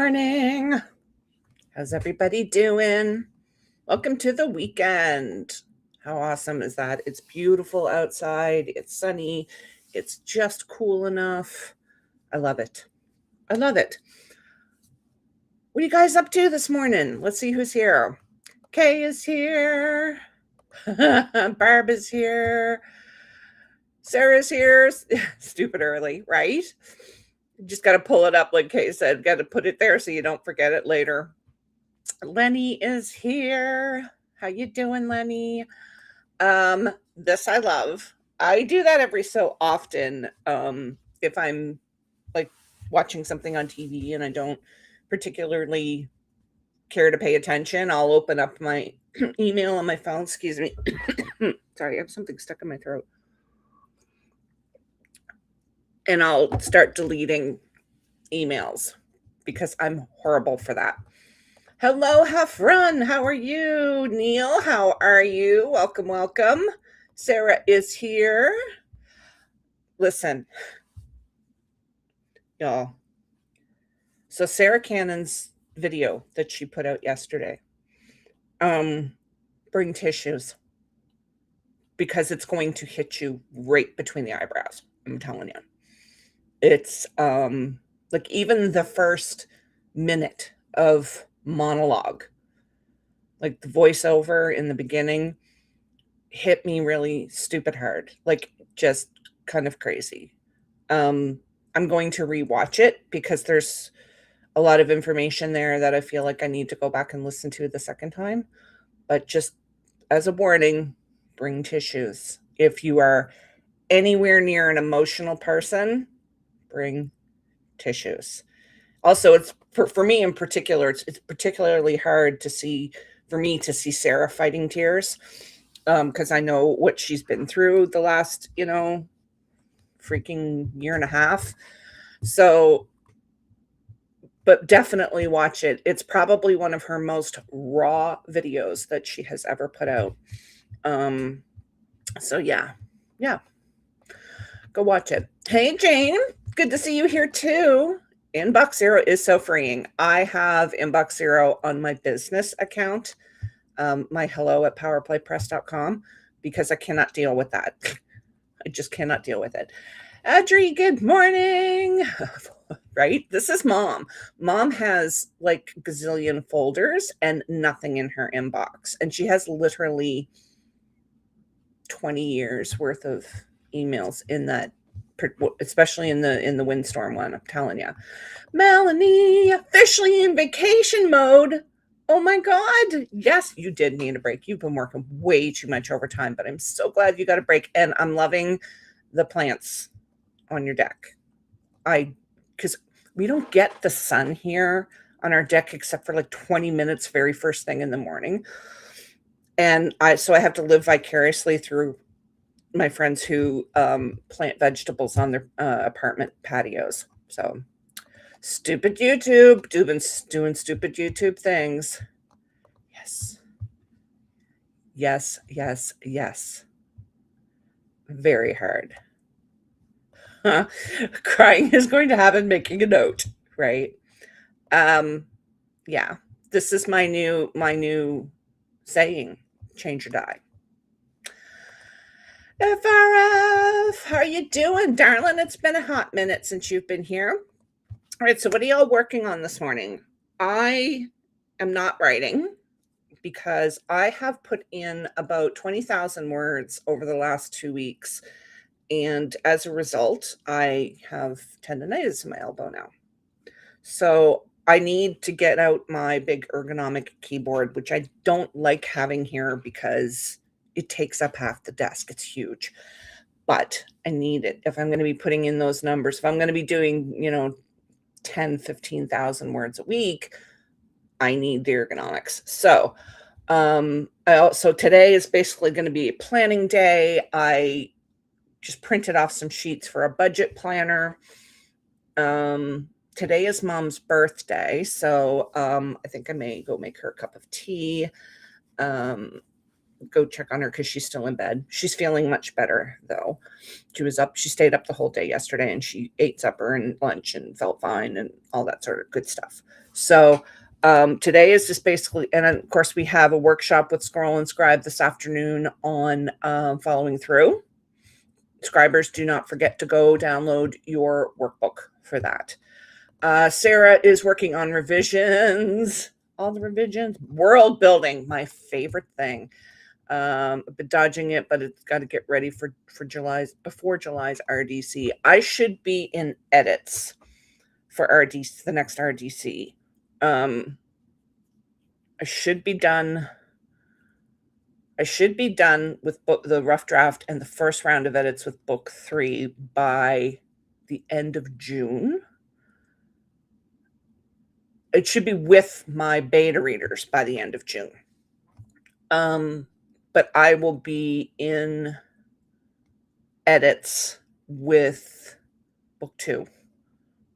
morning. How's everybody doing? Welcome to the weekend. How awesome is that? It's beautiful outside. It's sunny. It's just cool enough. I love it. I love it. What are you guys up to this morning? Let's see who's here. Kay is here. Barb is here. Sarah's here. Stupid early, right? You just got to pull it up, like Kay said. Got to put it there so you don't forget it later. Lenny is here. How you doing, Lenny? This I love. I do that every so often. If I'm like watching something on TV and I don't particularly care to pay attention, I'll open up my email on my phone. Excuse me. Sorry, I have something stuck in my throat. And I'll start deleting emails because I'm horrible for that. Hello, Hafrun. How are you? Neil, how are you? Welcome, welcome. Sarah is here. Listen, y'all. So Sarah Cannon's video that she put out yesterday, bring tissues because it's going to hit you right between the eyebrows. I'm telling you. It's like even the first minute of monologue, like the voiceover in the beginning, hit me really stupid hard, like just kind of crazy. I'm going to rewatch it because there's a lot of information there that I feel like I need to go back and listen to the second time. But just as a warning, bring tissues. If you are anywhere near an emotional person, bring tissues. Also, it's for me in particular, it's particularly hard to see, for me to see Sarah fighting tears, because I know what she's been through the last, freaking year and a half. So, but definitely watch it. It's probably one of her most raw videos that she has ever put out. So yeah, go watch it. Hey, Jane, good to see you here too. Inbox Zero is so freeing. I have Inbox Zero on my business account, my hello@powerplaypress.com, because I cannot deal with that. I just cannot deal with it. Audrey, good morning. Right? This is mom. Mom has like gazillion folders and nothing in her inbox. And she has literally 20 years worth of emails in that, especially in the windstorm one. I'm telling you. Melanie, officially in vacation mode. Oh my God. Yes, you did need a break. You've been working way too much overtime, but I'm so glad you got a break. And I'm loving the plants on your deck. Because we don't get the sun here on our deck except for like 20 minutes very first thing in the morning. And so I have to live vicariously through my friends who plant vegetables on their apartment patios. So stupid YouTube, doing stupid YouTube things. Yes. Very hard. Crying is going to happen, making a note, right? Yeah, this is my new saying, change or die. FRF, how are you doing, darling? It's been a hot minute since you've been here. All right, so what are y'all working on this morning? I am not writing because I have put in about 20,000 words over the last 2 weeks. And as a result, I have tendonitis in my elbow now. So I need to get out my big ergonomic keyboard, which I don't like having here because it takes up half the desk. It's huge. But I need it if I'm going to be putting in those numbers. If I'm going to be doing, 10, 15,000 words a week, I need the ergonomics. So today is basically going to be a planning day. I just printed off some sheets for a budget planner. Today is mom's birthday, so I think I may go make her a cup of tea. go check on her because she's still in bed. She's feeling much better though. She stayed up the whole day yesterday, and she ate supper and lunch and felt fine and all that sort of good stuff. So today is just basically, and of course we have a workshop with Scroll and Scribe this afternoon on following through. Scribers, do not forget to go download your workbook for that. Sarah is working on revisions, all the revisions, world building, my favorite thing. I've been dodging it, but it's got to get ready for before July's RDC. I should be in edits for RDC, the next RDC. I should be done. I should be done with the rough draft and the first round of edits with book 3 by the end of June. It should be with my beta readers by the end of June. But I will be in edits with book 2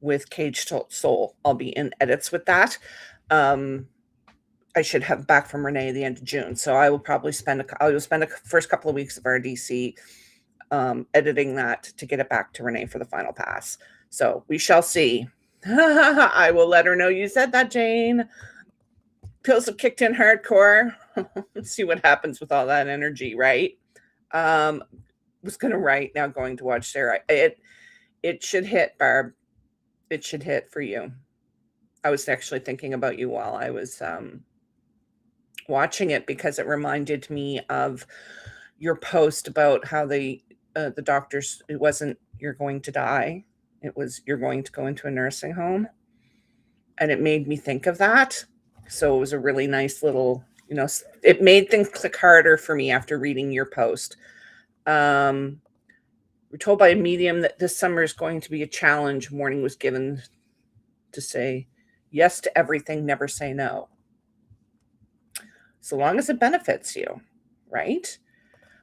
with Caged Soul. I'll be in edits with that. I should have back from Renee at the end of June. So I will probably spend the first couple of weeks of RDC editing that to get it back to Renee for the final pass. So we shall see. I will let her know you said that, Jane. Pills have kicked in hardcore. Let's see what happens with all that energy, right? Was going to write, now going to watch Sarah. It should hit, Barb. It should hit for you. I was actually thinking about you while I was watching it, because it reminded me of your post about how the doctors, it wasn't you're going to die, it was you're going to go into a nursing home, and it made me think of that. So it was a really nice little, it made things click harder for me after reading your post. We're told by a medium that this summer is going to be a challenge. Warning was given to say yes to everything, never say no. So long as it benefits you, right?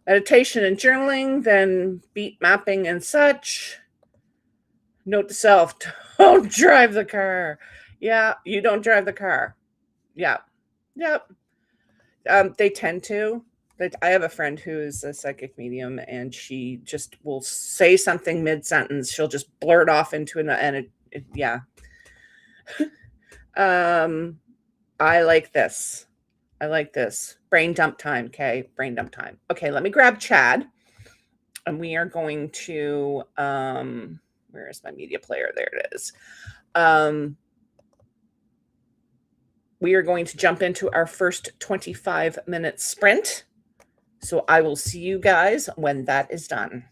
Meditation and journaling, then beat mapping and such. Note to self, don't drive the car. Yeah, you don't drive the car. Yeah. Yep. They tend to. I have a friend who is a psychic medium, and she just will say something mid-sentence. She'll just blurt off into yeah. I like this. Brain dump time, okay? Brain dump time. Okay, let me grab Chad, and we are going to, where is my media player? There it is. We are going to jump into our first 25-minute sprint. So I will see you guys when that is done.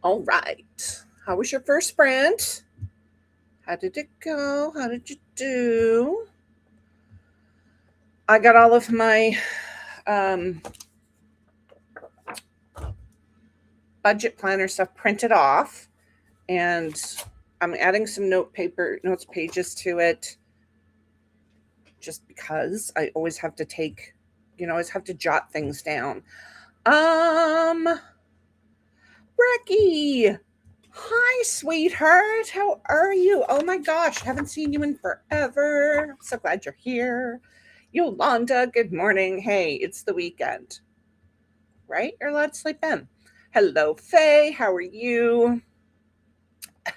All right. How was your first sprint? How did it go? How did you do? I got all of my budget planner stuff printed off, and I'm adding some notes pages to it, just because I always have to always have to jot things down. Brecky, hi, sweetheart. How are you? Oh my gosh, haven't seen you in forever. So glad you're here. Yolanda, good morning. Hey, it's the weekend, right? You're allowed to sleep in. Hello, Faye. How are you?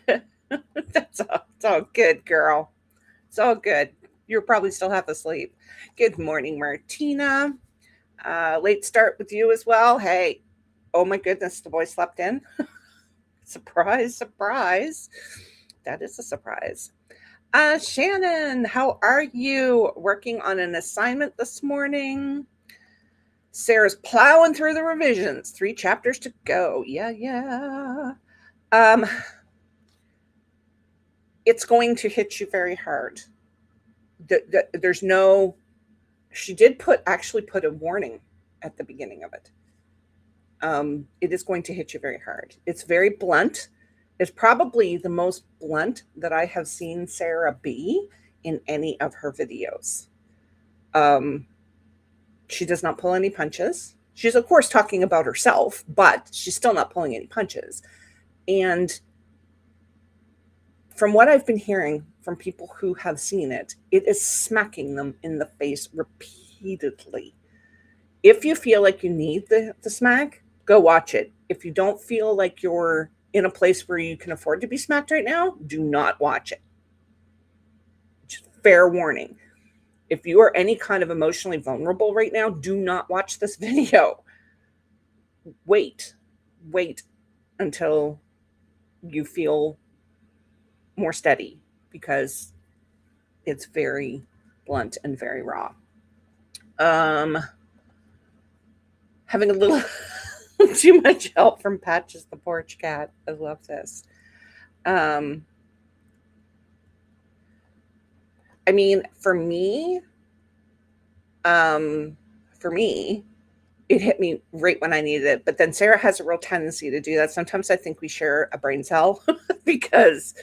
It's all good, girl. It's all good. You're probably still half asleep. Good morning, Martina. Late start with you as well. Hey, oh my goodness, the boy slept in. Surprise, surprise. That is a surprise. Shannon, how are you? Working on an assignment this morning. Sarah's plowing through the revisions. 3 chapters to go. Yeah. It's going to hit you very hard. There's no. She did actually put a warning at the beginning of it. It is going to hit you very hard. It's very blunt. It's probably the most blunt that I have seen Sarah be in any of her videos. She does not pull any punches. She's, of course, talking about herself, but she's still not pulling any punches. And from what I've been hearing from people who have seen it, it is smacking them in the face repeatedly. If you feel like you need the smack, go watch it. If you don't feel like you're in a place where you can afford to be smacked right now, do not watch it. Just fair warning. If you are any kind of emotionally vulnerable right now, do not watch this video. Wait until you feel more steady, because it's very blunt and very raw. Having a little too much help from Patches the porch cat. I love this. I mean, for me, it hit me right when I needed it. But then Sarah has a real tendency to do that. Sometimes I think we share a brain cell because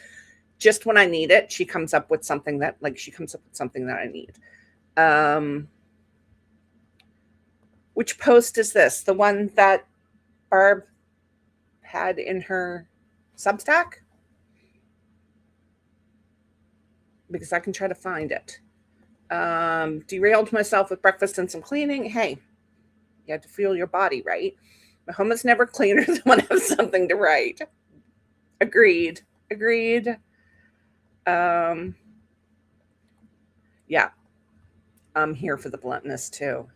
just when I need it, she comes up with something that I need. Which post is this? The one that Barb had in her Substack? Because I can try to find it. Derailed myself with breakfast and some cleaning. Hey, you have to feel your body, right? My home is never cleaner than when I have something to write. Agreed. Yeah, I'm here for the bluntness too.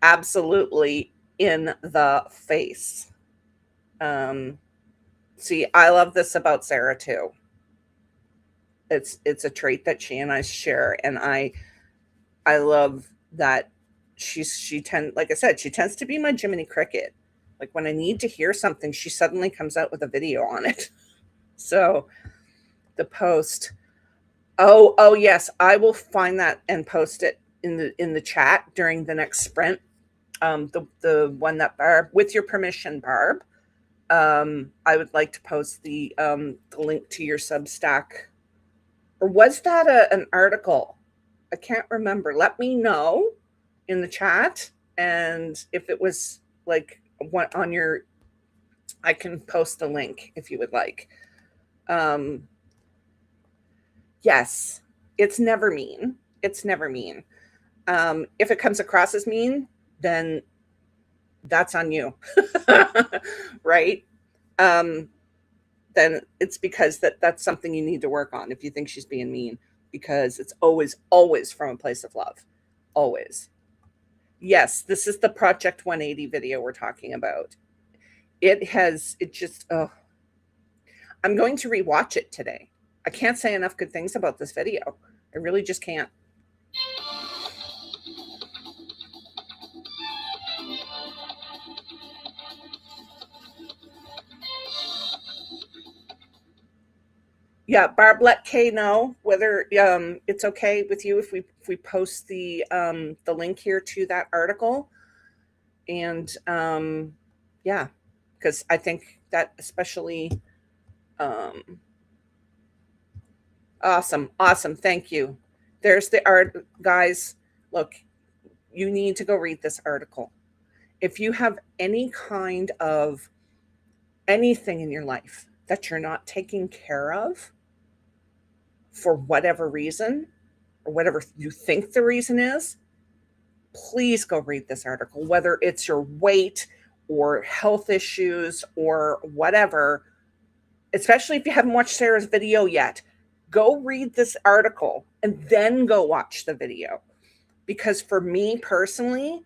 Absolutely in the face. See, I love this about Sarah too. It's a trait that she and I share, and I love that she tends to be my Jiminy Cricket. Like when I need to hear something, she suddenly comes out with a video on it. So the post. Oh yes, I will find that and post it in the chat during the next sprint. The one that Barb, with your permission, Barb, I would like to post the link to your Substack. Or was that an article? I can't remember. Let me know in the chat, and if it was like what on your, I can post the link if you would like. Yes, it's never mean. It's never mean. If it comes across as mean, then that's on you, right? Then it's because that's something you need to work on if you think she's being mean, because it's always from a place of love. Always. Yes, this is the Project 180 video we're talking about. I'm going to rewatch it today. I can't say enough good things about this video. I really just can't. Yeah, Barb, let Kay know whether it's okay with you if we post the link here to that article, and yeah, because I think that especially um, awesome, awesome. Thank you. There's the art, guys. Look, you need to go read this article. If you have any kind of anything in your life that you're not taking care of for whatever reason, or whatever you think the reason is, please go read this article, whether it's your weight or health issues or whatever, especially if you haven't watched Sarah's video yet. Go read this article and then go watch the video. Because for me personally,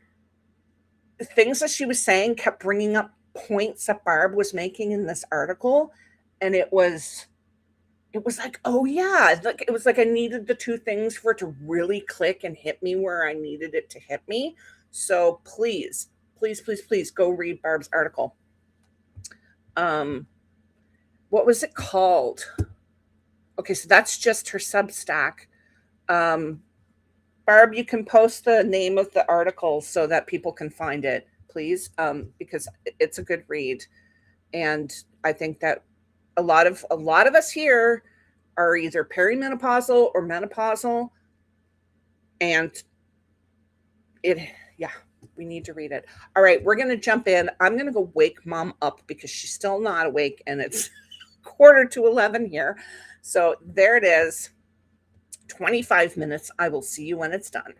the things that she was saying kept bringing up points that Barb was making in this article. And it was like, oh yeah, like it was like I needed the two things for it to really click and hit me where I needed it to hit me. So please, please, please, please go read Barb's article. Um, what was it called? Okay, so that's just her Substack. Um, Barb, you can post the name of the article so that people can find it, please, because it's a good read, and I think that a lot of us here are either perimenopausal or menopausal, and it yeah, we need to read it. All right, we're gonna jump in. I'm gonna go wake mom up because she's still not awake, and it's quarter to 11 here. So there it is. 25 minutes. I will see you when it's done.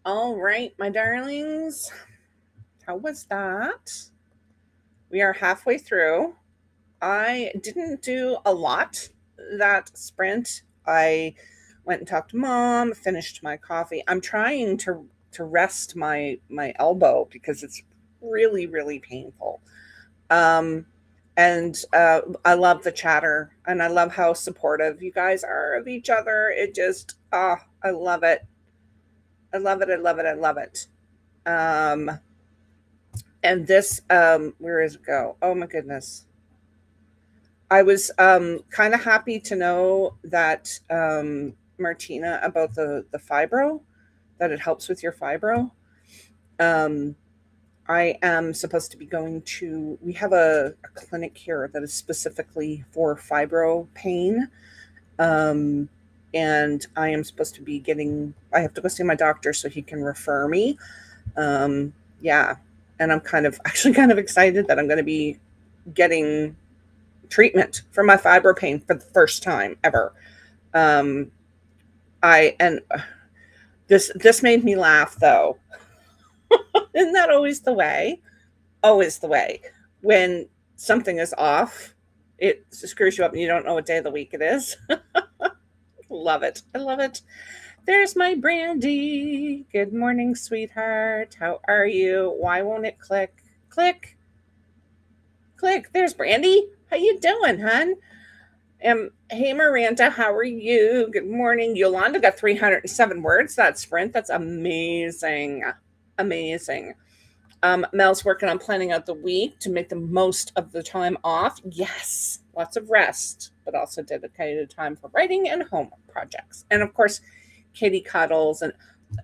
All right, my darlings. How was that? We are halfway through. I didn't do a lot that sprint. I went and talked to mom, finished my coffee. I'm trying to rest my elbow because it's really painful. Um and I love the chatter and I love how supportive you guys are of each other. It just I love it. I love it. I love it. I love it. Um and this where does it go? Oh my goodness. I was kind of happy to know that Martina about the fibro, that it helps with your fibro. Um, I am supposed to be going to. We have a clinic here that is specifically for fibro pain, um, and I am supposed to be getting. I have to go see my doctor so he can refer me. Yeah, and I'm actually kind of excited that I'm going to be getting treatment for my fibro pain for the first time ever. Um, I and this made me laugh though. Isn't that always the way? Always the way. When something is off, it screws you up and you don't know what day of the week it is. Love it. I love it. There's my Brandy. Good morning, sweetheart. How are you? Why won't it click? Click. Click. There's Brandy. How you doing, hun? Hey Miranda, how are you? Good morning. Yolanda got 307 words. That sprint. That's amazing. Amazing. Mel's working on planning out the week to make the most of the time off. Yes, lots of rest, but also dedicated time for writing and home projects. And of course, kitty cuddles. And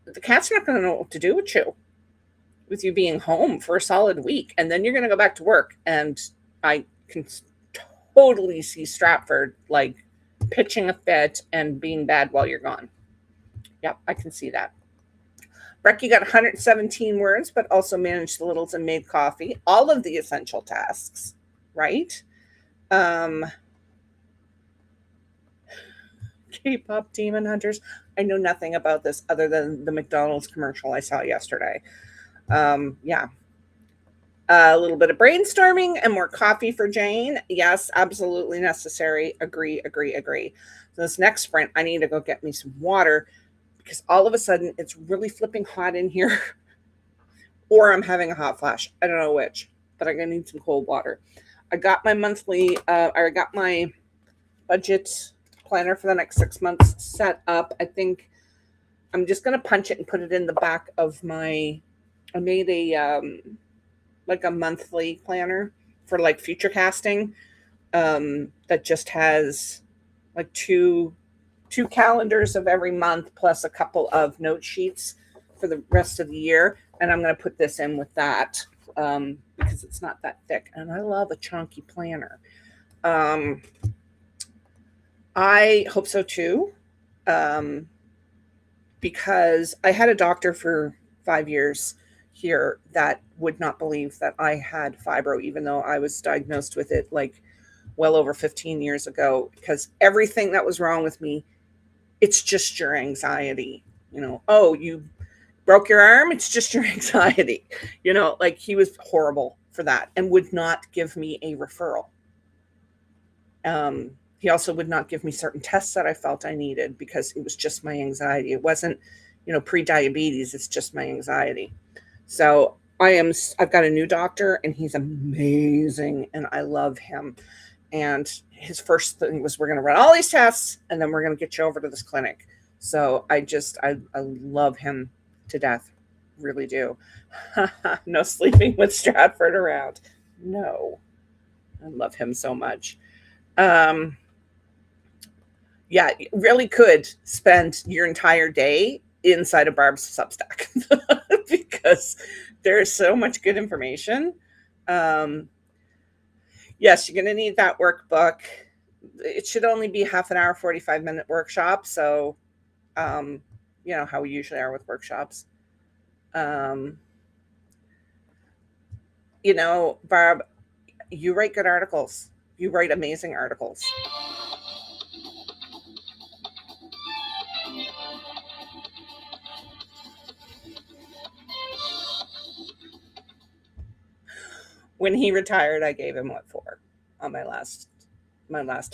the cat's not going to know what to do with you being home for a solid week. And then you're going to go back to work. And I can totally see Stratford like pitching a fit and being bad while you're gone. Yep, I can see that. Brecky got 117 words, but also managed the littles and made coffee. All of the essential tasks, right? K-pop demon hunters. I know nothing about this other than the McDonald's commercial I saw yesterday. Yeah. A little bit of brainstorming and more coffee for Jane. Yes, absolutely necessary. Agree. So this next sprint, I need to go get me some water because all of a sudden it's really flipping hot in here or I'm having a hot flash. I don't know which, but I'm going to need some cold water. I got my monthly, I got my budget planner for the next 6 months set up. I think I'm just going to punch it and put it in the back of I made like a monthly planner for like future casting that just has like two calendars of every month plus a couple of note sheets for the rest of the year. And I'm going to put this in with that because it's not that thick. And I love a chunky planner. I hope so too, because I had a doctor for 5 years here that would not believe that I had fibro, even though I was diagnosed with it like well over 15 years ago, because everything that was wrong with me, it's just your anxiety. Oh, you broke your arm, it's just your anxiety. Like he was horrible for that and would not give me a referral. He also would not give me certain tests that I felt I needed because it was just my anxiety. It wasn't, pre-diabetes, it's just my anxiety. So I've got a new doctor and he's amazing and I love him. And his first thing was, we're going to run all these tests and then we're going to get you over to this clinic. So I love him to death. Really do. No sleeping with Stratford around. No, I love him so much. Yeah, really could spend your entire day inside of Barb's Substack because there's so much good information. Yes, you're going to need that workbook. It should only be half an hour, 45-minute workshop. So, how we usually are with workshops. Barb, you write good articles. You write amazing articles. When he retired, I gave him what for on my last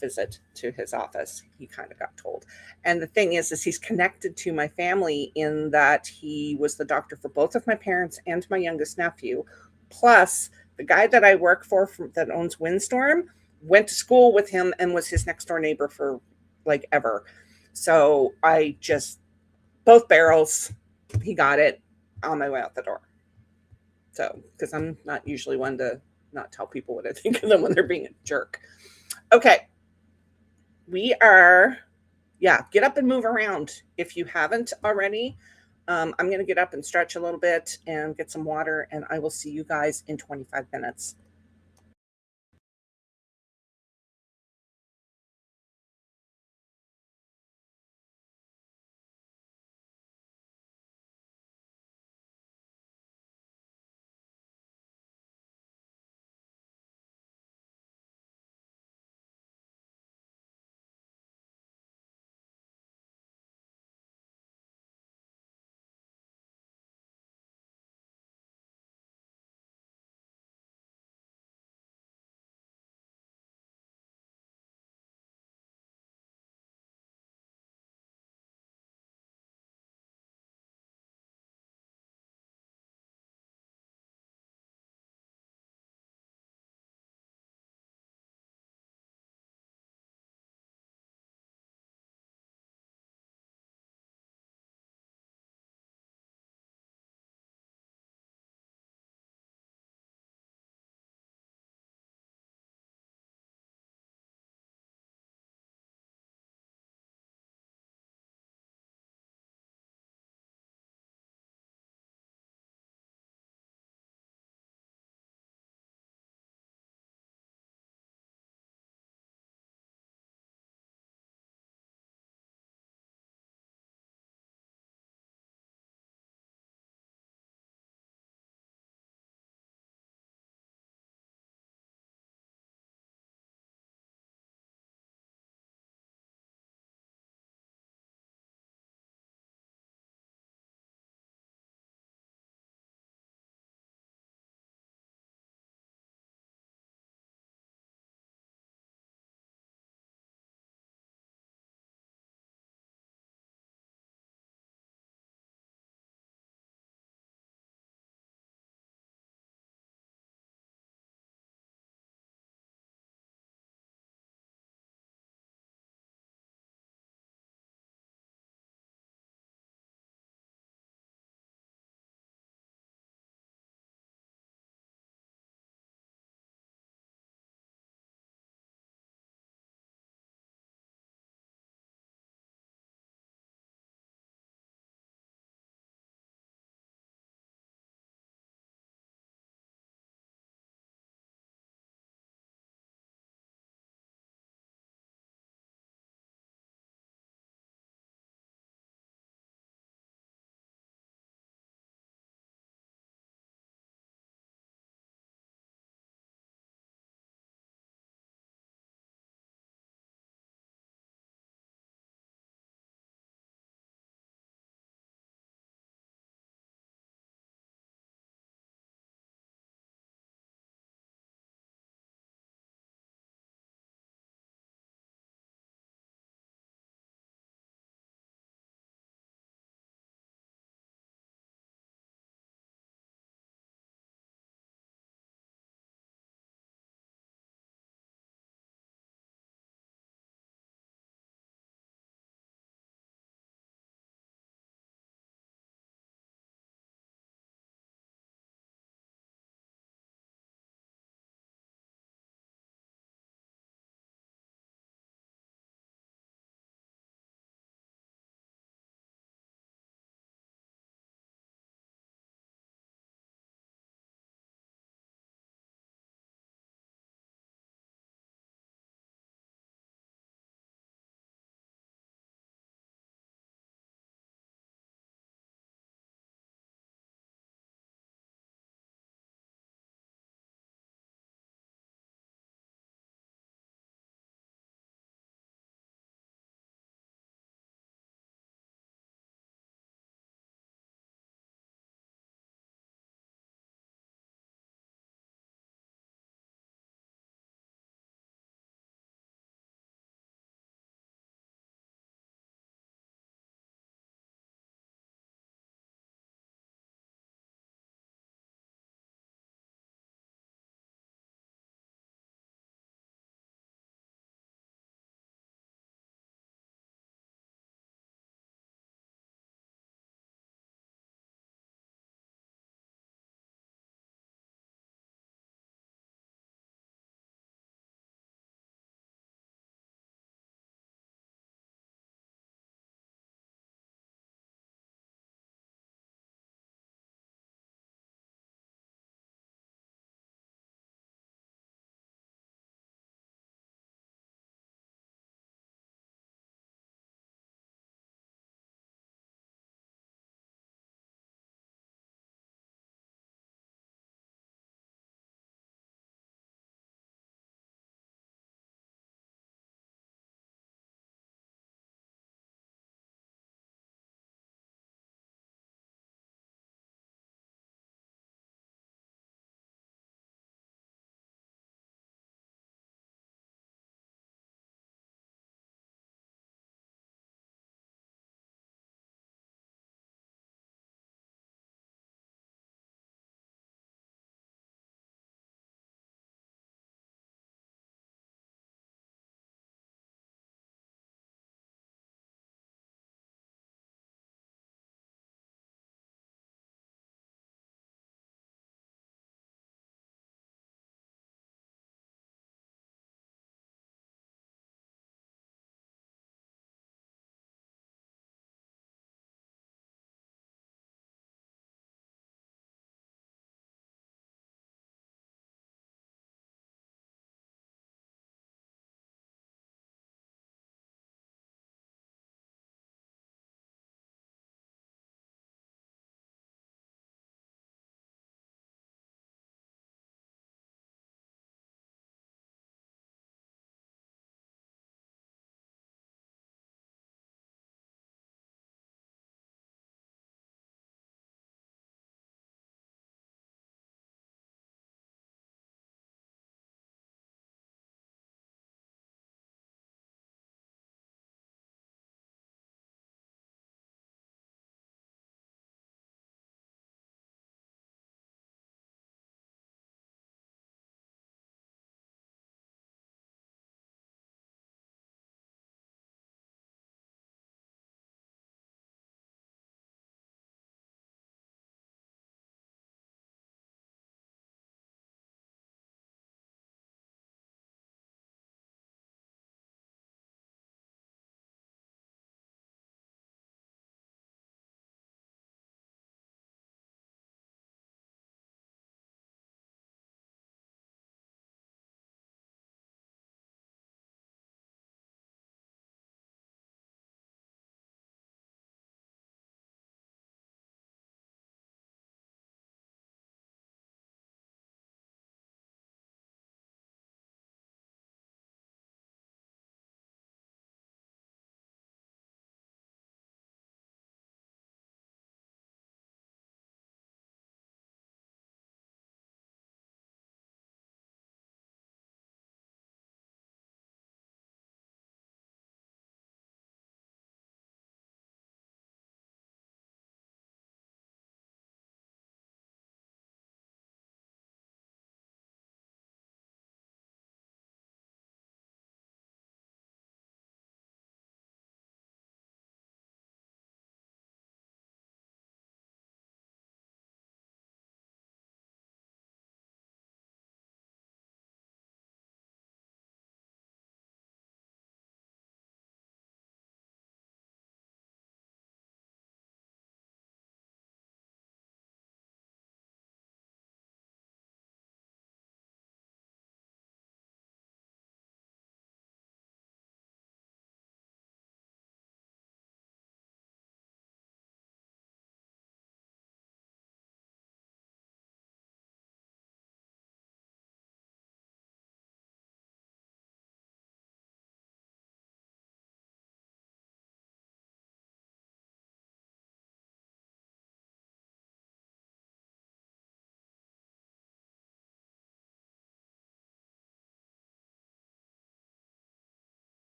visit to his office. He kind of got told. And the thing is he's connected to my family in that he was the doctor for both of my parents and my youngest nephew. Plus, the guy that I work for that owns Windstorm went to school with him and was his next door neighbor for like ever. So I just, both barrels, he got it on my way out the door. So, because I'm not usually one to not tell people what I think of them when they're being a jerk. Okay. We are, yeah, get up and move around if you haven't already. I'm going to get up and stretch a little bit and get some water, and I will see you guys in 25 minutes.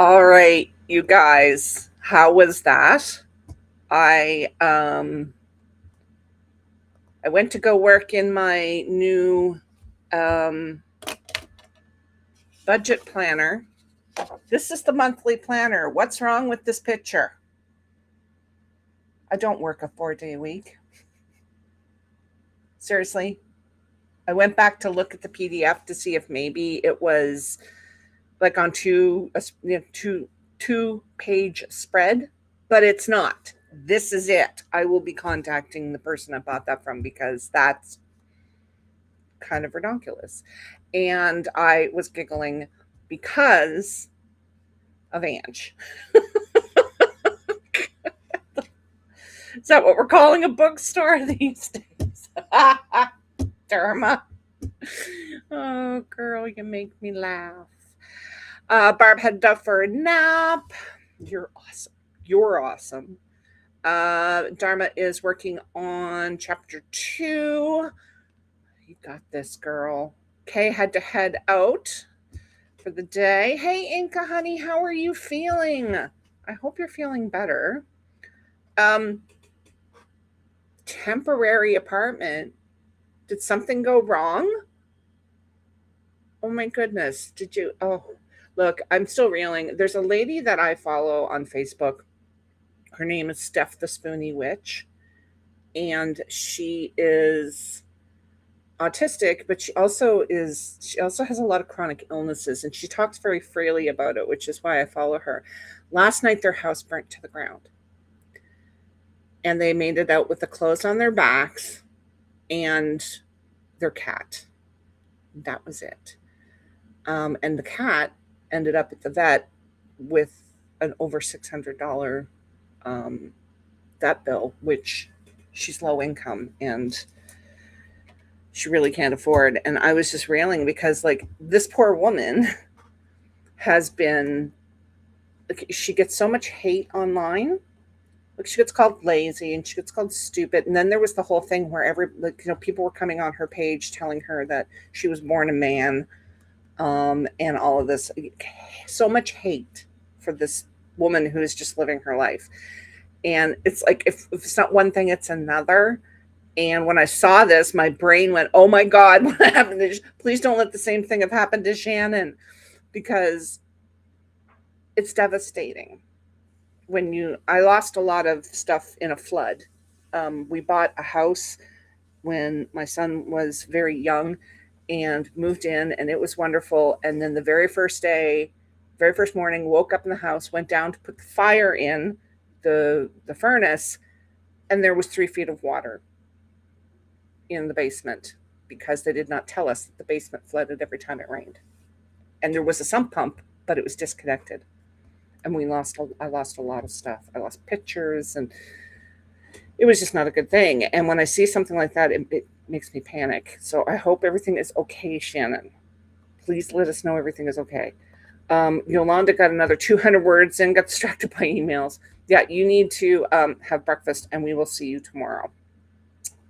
All right, you guys, how was that? I I went to go work in my new um, budget planner. This is the monthly planner. What's wrong with this picture? I don't work a 4-day week. Seriously. I went back to look at the PDF to see if maybe it was like on two page spread, but it's not. This is it. I will be contacting the person I bought that from because that's kind of ridiculous. And I was giggling because of Ange. Is that what we're calling a bookstore these days? Dharma. Oh, girl, you make me laugh. Barb headed up for a nap. You're awesome. You're awesome. Dharma is working on chapter 2. You got this, girl. Kay had to head out for the day. Hey, Inka, honey, how are you feeling? I hope you're feeling better. Temporary apartment. Did something go wrong? Oh my goodness. Did you? Oh, look, I'm still reeling. There's a lady that I follow on Facebook. Her name is Steph the Spoony Witch. And she is autistic, but she also has a lot of chronic illnesses, and she talks very freely about it, which is why I follow her. Last night their house burnt to the ground. And they made it out with the clothes on their backs and their cat. That was it. And the cat ended up at the vet with an over $600 vet bill, which she's low income and she really can't afford. And I was just railing because, like, this poor woman has been, like, she gets so much hate online. Like, she gets called lazy and she gets called stupid. And then there was the whole thing where people were coming on her page telling her that she was born a man, and all of this. So much hate for this woman who is just living her life. And it's like, if it's not one thing, it's another. And when I saw this, my brain went, oh my God, what happened to, please don't let the same thing have happened to Shannon, because it's devastating. I lost a lot of stuff in a flood. We bought a house when my son was very young and moved in, and it was wonderful. And then the very first morning, woke up in the house, went down to put the fire in the furnace, and there was 3 feet of water in the basement because they did not tell us that the basement flooded every time it rained. And there was a sump pump, but it was disconnected. And I lost a lot of stuff. I lost pictures, and it was just not a good thing. And when I see something like that, it makes me panic. So I hope everything is okay, Shannon. Please let us know everything is okay. Yolanda got another 200 words in, got distracted by emails. Yeah, you need to have breakfast, and we will see you tomorrow.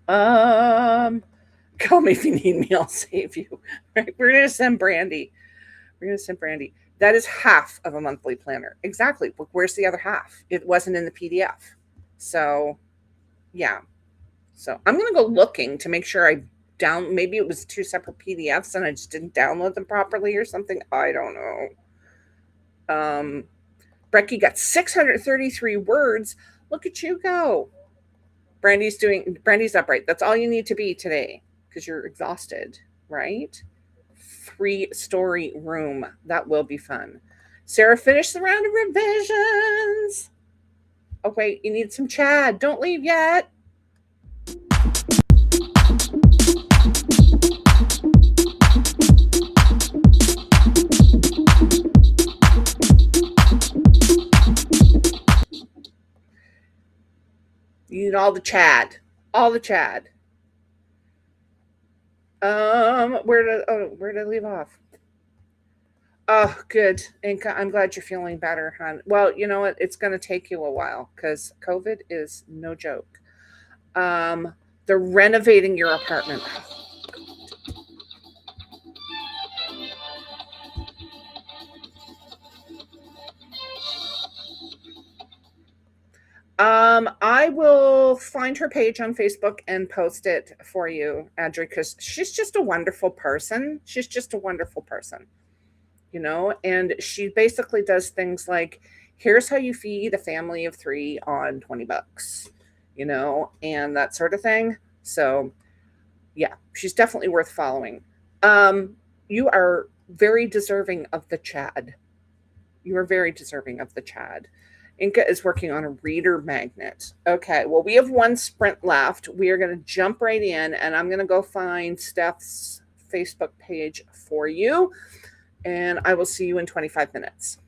Call me if you need me. I'll save you. Right? We're going to send Brandy. That is half of a monthly planner. Exactly. But where's the other half? It wasn't in the PDF. So, yeah. So I'm going to go looking to make sure maybe it was 2 separate PDFs and I just didn't download them properly or something. I don't know. Brecky got 633 words. Look at you go. Brandy's upright. That's all you need to be today because you're exhausted, right? 3-story room. That will be fun. Sarah finished the round of revisions. Oh, wait, you need some Chad. Don't leave yet. You need all the Chad. All the Chad. Where did I leave off? Oh, good. Inka, I'm glad you're feeling better, hon. Well, you know what? It's going to take you a while because COVID is no joke. They're renovating your apartment. I will find her page on Facebook and post it for you, Audrey, because she's just a wonderful person. She's just a wonderful person, and she basically does things like, here's how you feed a family of three on 20 bucks, and that sort of thing. So, yeah, she's definitely worth following. You are very deserving of the Chad. You are very deserving of the Chad. Inca is working on a reader magnet. Okay, well, we have one sprint left. We are going to jump right in, and I'm going to go find Steph's Facebook page for you, and I will see you in 25 minutes.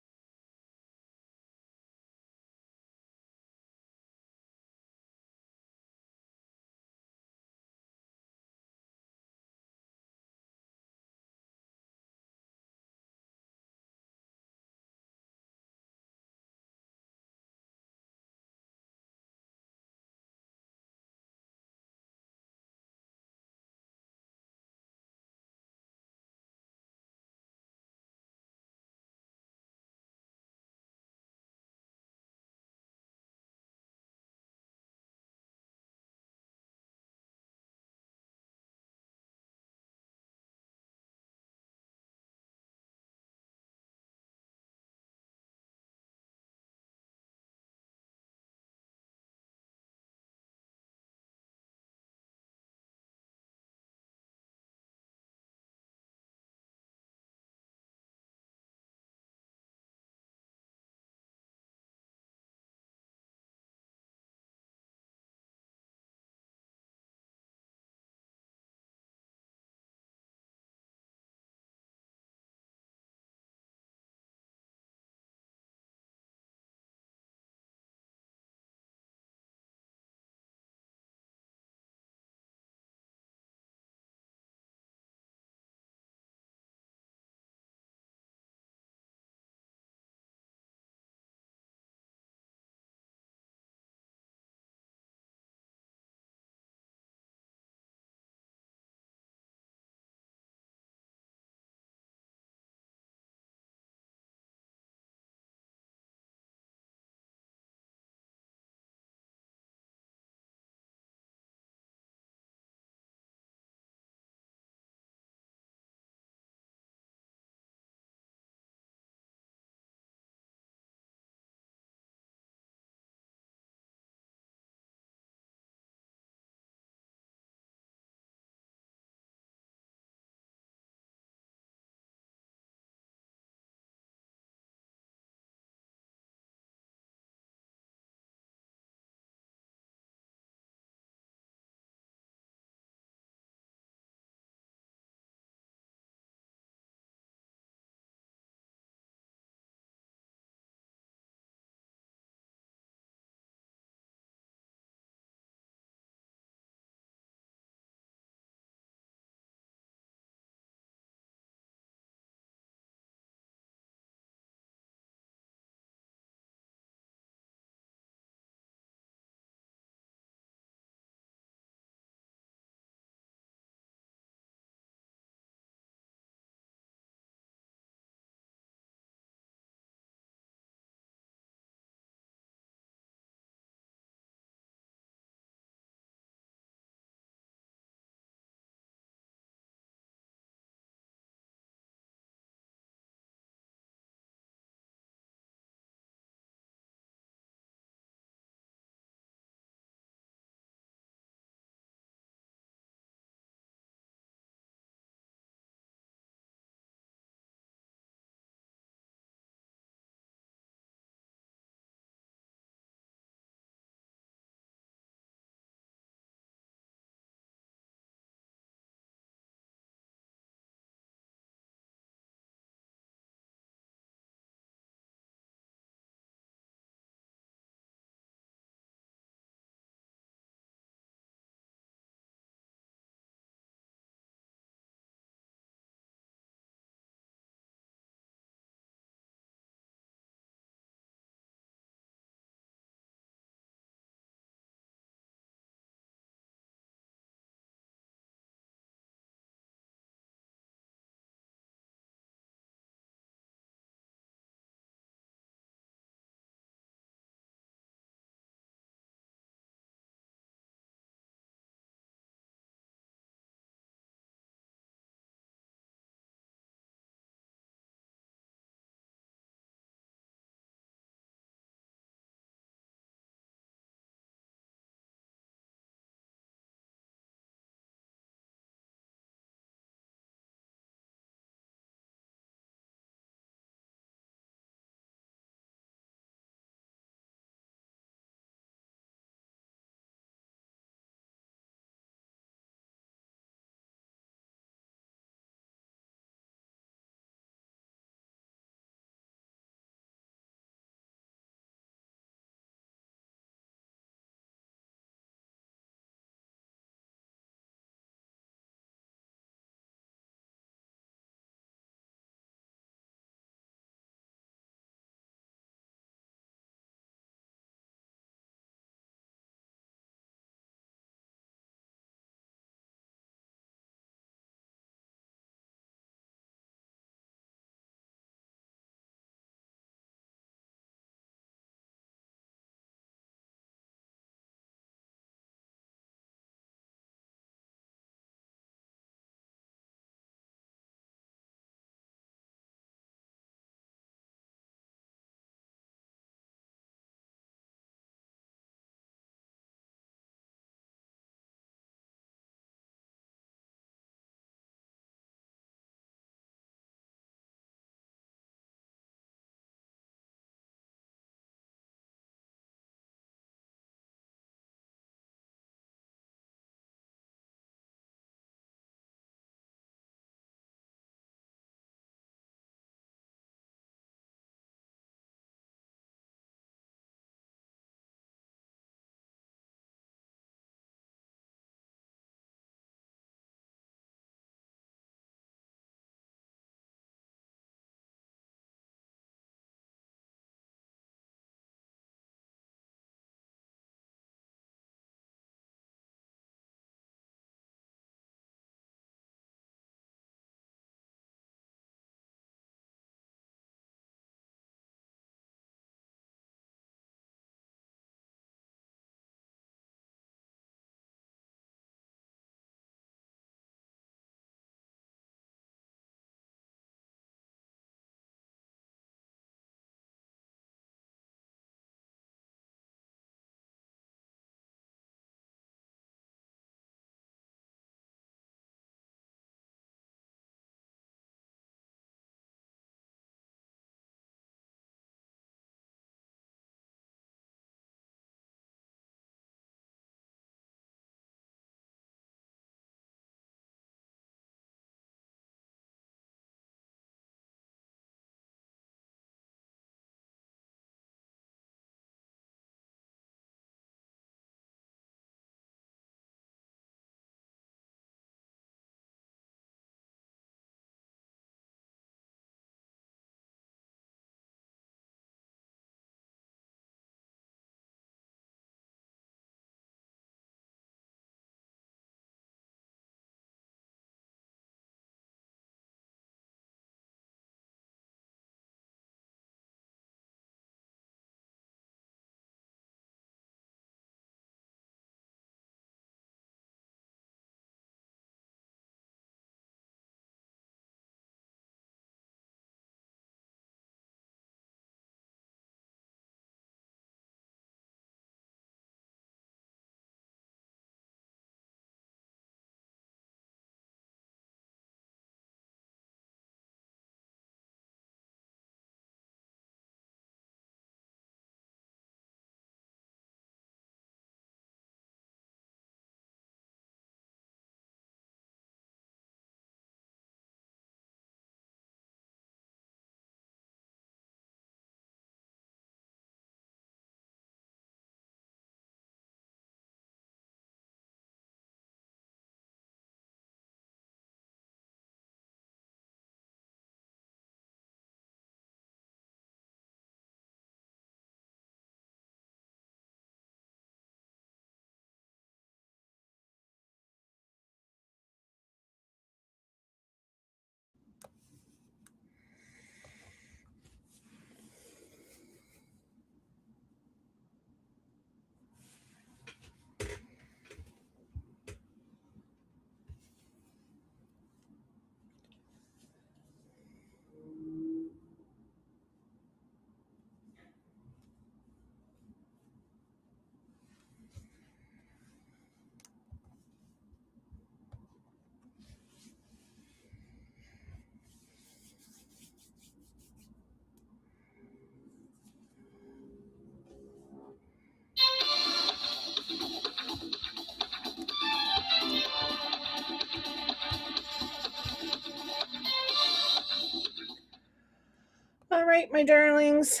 right, my darlings,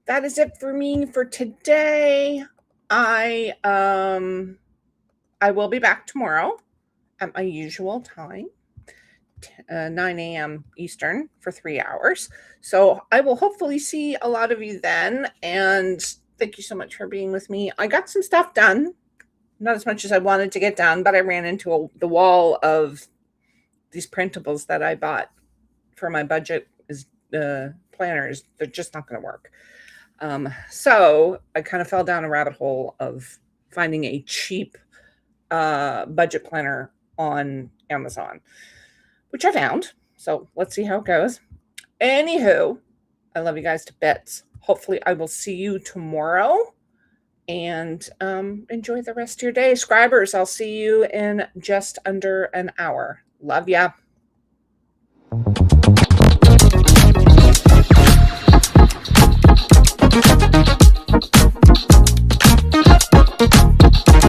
that is it for me for today. I will be back tomorrow at my usual time, 9 a.m. Eastern, for 3 hours. So I will hopefully see a lot of you then. And thank you so much for being with me. I got some stuff done, not as much as I wanted to get done, but I ran into the wall of these printables that I bought for my budget planners. They're just not going to work. So I kind of fell down a rabbit hole of finding a cheap budget planner on Amazon, which I found. So let's see how it goes. Anywho, I love you guys to bits. Hopefully I will see you tomorrow, and enjoy the rest of your day. Scribers, I'll see you in just under an hour. Love ya.